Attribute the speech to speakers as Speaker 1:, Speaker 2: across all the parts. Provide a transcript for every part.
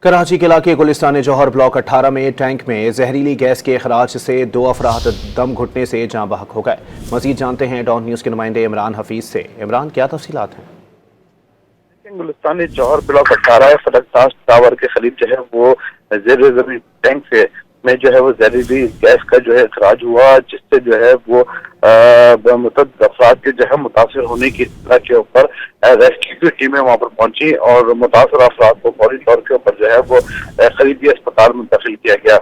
Speaker 1: کراچی کے علاقے گلستان جوہر بلاک 18 میں ٹینک میں زہریلی گیس کے اخراج سے 2 افراد دم گھٹنے سے جاں بحق ہو گئے۔ مزید جانتے ہیں ڈان نیوز کے نمائندے عمران حفیظ سے۔ عمران، کیا تفصیلات ہیں؟
Speaker 2: گلستان جوہر بلاک 18 فلک تاش ٹاور کے قریب جو ہے وہ زیر زمین ٹینک سے میں جو ہے وہ زہریلی گیس کا جو ہے اخراج ہوا، جس سے جو ہے وہ متعدد افراد کے جو ہے متاثر ہونے کی اطلاع کے اوپر ریسکیو کی ٹیمیں وہاں پر پہنچی اور متاثرہ افراد کو فوری طور کے اوپر جو ہے وہ قریبی اسپتال منتقل کیا گیا،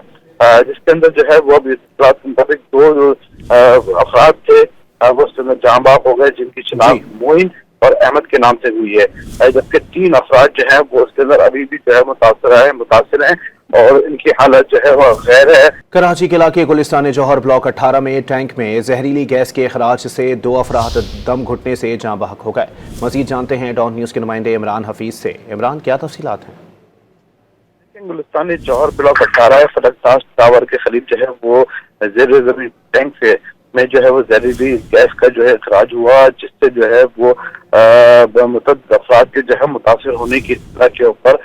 Speaker 2: جس کے اندر جو ہے وہ ابھی اطلاعات کے مطابق 2 افراد تھے وہ اس میں جاں بحق ہو گئے، جن کی شناخت معین اور احمد کے نام سے ہوئی ہے، جبکہ 3 افراد جو ہیں وہ اس کے اندر ابھی بھی جو ہے متاثر ہیں اور ان کی حالت جو ہے وہ غیر ہے۔
Speaker 1: کراچی کے علاقے گلستان جوہر بلاک 18 میں ٹینک میں زہریلی گیس کے اخراج سے 2 افراد دم گھٹنے سے جاں بحق ہو گئے۔ مزید جانتے ہیں ڈان نیوز کے نمائندے عمران حفیظ سے۔ عمران، کیا تفصیلات ہیں؟
Speaker 2: گلستان جوہر بلاک 18 فلک تاش ٹاور کے قریب جو ہے وہ زیر زمین ٹینک سے میں جو ہے وہ زہریلی گیس کا جو ہے اخراج ہوا، جس سے جو ہے وہ متعدد افراد کے جو ہے متاثر ہونے کی اطلاع کے اوپر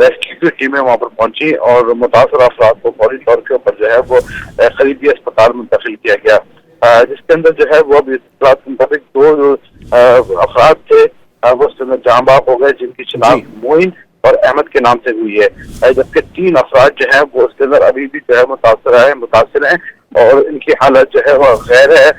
Speaker 2: ریسکیو کی ٹیمیں وہاں پر پہنچی اور متاثرہ افراد کو فوری طور کے اوپر جو ہے وہ قریبی اسپتال منتقل کیا گیا، جس کے اندر جو ہے وہ ابھی اطلاعات کے مطابق 2 افراد تھے وہ اس میں جاں بحق ہو گئے، جن کی شناخت معین اور احمد کے نام سے ہوئی ہے، جبکہ 3 افراد جو ہیں وہ اس کے اندر ابھی بھی جو ہے متاثر ہیں اور ان کی حالت جو ہے وہ غیر ہے۔